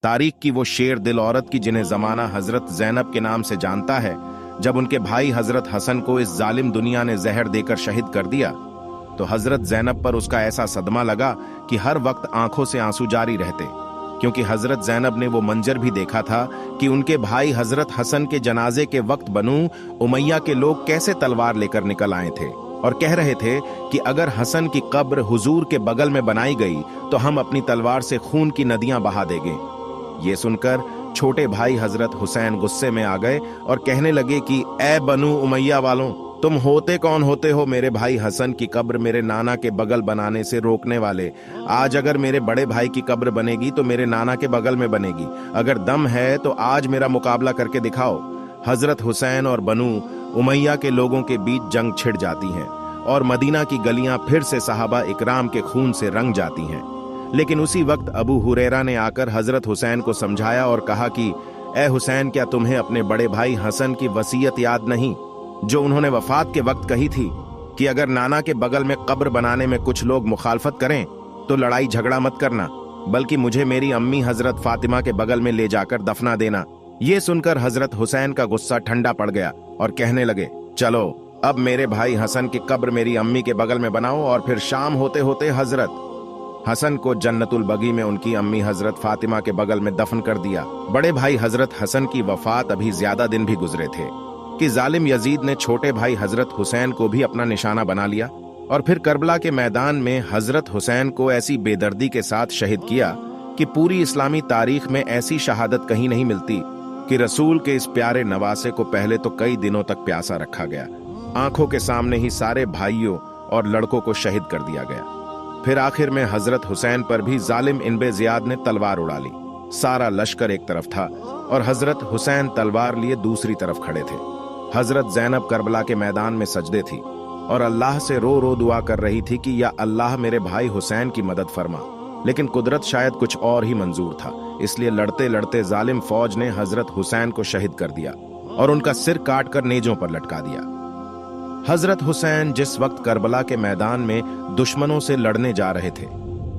तारीख की वो शेर दिल औरत की जिन्हें जमाना हजरत जैनब के नाम से जानता है, जब उनके भाई हजरत हसन को इस जालिम दुनिया ने जहर देकर शहीद कर दिया तो हजरत जैनब पर उसका ऐसा सदमा लगा कि हर वक्त आंखों से आंसू जारी रहते, क्योंकि हजरत जैनब ने वो मंजर भी देखा था कि उनके भाई हजरत हसन के जनाजे के वक्त बनु उमैया के लोग कैसे तलवार लेकर निकल आए थे और कह रहे थे कि अगर हसन की कब्र हुजूर के बगल में बनाई गई तो हम अपनी तलवार से खून की नदियां बहा देंगे। ये सुनकर छोटे भाई हजरत हुसैन गुस्से में आ गए और कहने लगे कि ए बनु उमैया वालों, तुम होते कौन होते हो मेरे भाई हसन की कब्र मेरे नाना के बगल बनाने से रोकने वाले? आज अगर मेरे बड़े भाई की कब्र बनेगी तो मेरे नाना के बगल में बनेगी। अगर दम है तो आज मेरा मुकाबला करके दिखाओ। हजरत हुसैन और बनु उमैया के लोगों के बीच जंग छिड़ जाती है और मदीना की गलियां फिर से सहाबा इकराम के खून से रंग जाती हैं। लेकिन उसी वक्त अबू हुरैरा ने आकर हजरत हुसैन को समझाया और कहा कि ए हुसैन, क्या तुम्हें अपने बड़े भाई हसन की वसीयत याद नहीं जो उन्होंने वफात के वक्त कही थी कि अगर नाना के बगल में कब्र बनाने में कुछ लोग मुखालफत करें तो लड़ाई झगड़ा मत करना, बल्कि मुझे मेरी अम्मी हजरत फातिमा के बगल में ले जाकर दफना देना। ये सुनकर हजरत हुसैन का गुस्सा ठंडा पड़ गया और कहने लगे, चलो अब मेरे भाई हसन की कब्र मेरी अम्मी के बगल में बनाओ और फिर शाम होते होते हजरत हसन को जन्नतुल बगी में उनकी अम्मी हजरत फातिमा के बगल में दफन कर दिया। बड़े भाई हजरत हसन की वफात अभी ज्यादा दिन भी गुजरे थे कि जालिम यजीद ने छोटे भाई हजरत हुसैन को भी अपना निशाना बना लिया और फिर करबला के मैदान में हजरत हुसैन को ऐसी बेदर्दी के साथ शहीद किया कि पूरी इस्लामी तारीख में ऐसी शहादत कहीं नहीं मिलती कि रसूल के इस प्यारे नवासे को पहले तो कई दिनों तक प्यासा रखा गया, आंखों के सामने ही सारे भाइयों और लड़कों को शहीद कर दिया गया। फिर आखिर में हजरत हुसैन पर भी जालिम इनबे जियाद ने तलवार उड़ा ली। सारा लश्कर एक तरफ था और हजरत हुसैन तलवार लिए दूसरी तरफ खड़े थे। हजरत जैनब करबला के मैदान में सजदे थी और अल्लाह से रो रो दुआ कर रही थी कि या अल्लाह मेरे भाई हुसैन की मदद फरमा, लेकिन कुदरत शायद कुछ और ही मंजूर था, इसलिए लड़ते लड़ते जालिम फौज ने हजरत हुसैन को शहीद कर दिया और उनका सिर काट कर नेजों पर लटका दिया। हजरत हुसैन जिस वक्त करबला के मैदान में दुश्मनों से लड़ने जा रहे थे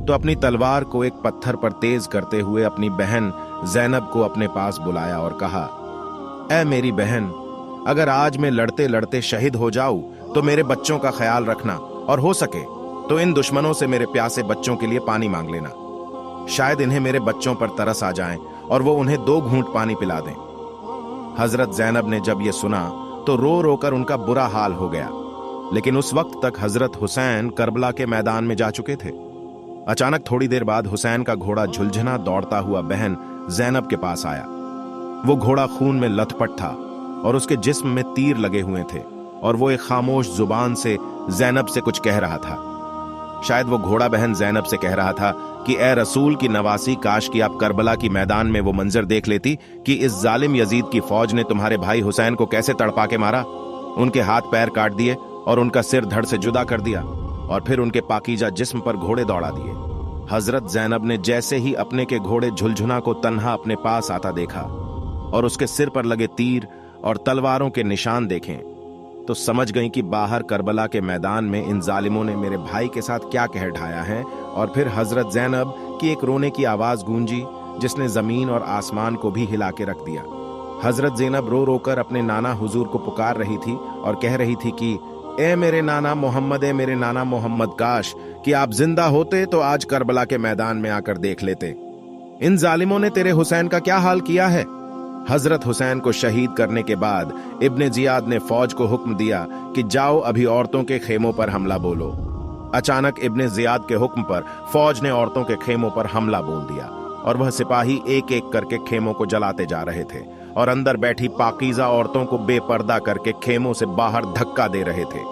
तो अपनी तलवार को एक पत्थर पर तेज करते हुए अपनी बहन जैनब को अपने पास बुलाया और कहा, ऐ मेरी बहन, अगर आज मैं लड़ते लड़ते शहीद हो जाऊं तो मेरे बच्चों का ख्याल रखना और हो सके तो इन दुश्मनों से मेरे प्यासे बच्चों के लिए पानी मांग लेना। शायद इन्हें मेरे बच्चों पर तरस आ जाए और वो उन्हें 2 घूंट पानी पिला दें। हजरत जैनब ने जब ये सुना तो रो रो कर उनका बुरा हाल हो गया, लेकिन उस वक्त तक हजरत हुसैन करबला के मैदान में जा चुके थे। अचानक थोड़ी देर बाद हुसैन का घोड़ा झुलझुना दौड़ता हुआ बहन जैनब के पास आया। वो घोड़ा खून में लथपथ था और उसके जिस्म में तीर लगे हुए थे और वो एक खामोश जुबान से जैनब से कुछ कह रहा था। शायद वो घोड़ा बहन जैनब से कह रहा था कि ए रसूल की नवासी, काश कि आप करबला की मैदान में वो मंजर देख लेती कि इस जालिम यजीद की फौज ने तुम्हारे भाई हुसैन को कैसे तड़पा के मारा, उनके हाथ पैर काट दिए और उनका सिर धड़ से जुदा कर दिया और फिर उनके पाकीजा जिस्म पर घोड़े दौड़ा दिए। हजरत जैनब ने जैसे ही अपने के घोड़े झुलझुना को तन्हा अपने पास आता देखा और उसके सिर पर लगे तीर और तलवारों के निशान देखें तो समझ गई कि बाहर करबला के मैदान में इन जालिमों ने मेरे भाई के साथ क्या कह ढाया है। और फिर हजरत जैनब की एक रोने की आवाज गूंजी जिसने जमीन और आसमान को भी हिला के रख दिया। हजरत जैनब रो रो कर अपने नाना हुजूर को पुकार रही थी और कह रही थी कि ए मेरे नाना मोहम्मद, ए मेरे नाना मोहम्मद, काश कि आप जिंदा होते तो आज करबला के मैदान में आकर देख लेते। इन जालिमों ने तेरे हुसैन का क्या हाल किया है। हजरत हुसैन को शहीद करने के बाद इब्ने जियाद ने फौज को हुक्म दिया कि जाओ अभी औरतों के खेमों पर हमला बोलो। अचानक इब्ने जियाद के हुक्म पर फौज ने औरतों के खेमों पर हमला बोल दिया और वह सिपाही एक एक करके खेमों को जलाते जा रहे थे और अंदर बैठी पाकीज़ा औरतों को बेपर्दा करके खेमों से बाहर धक्का दे रहे थे।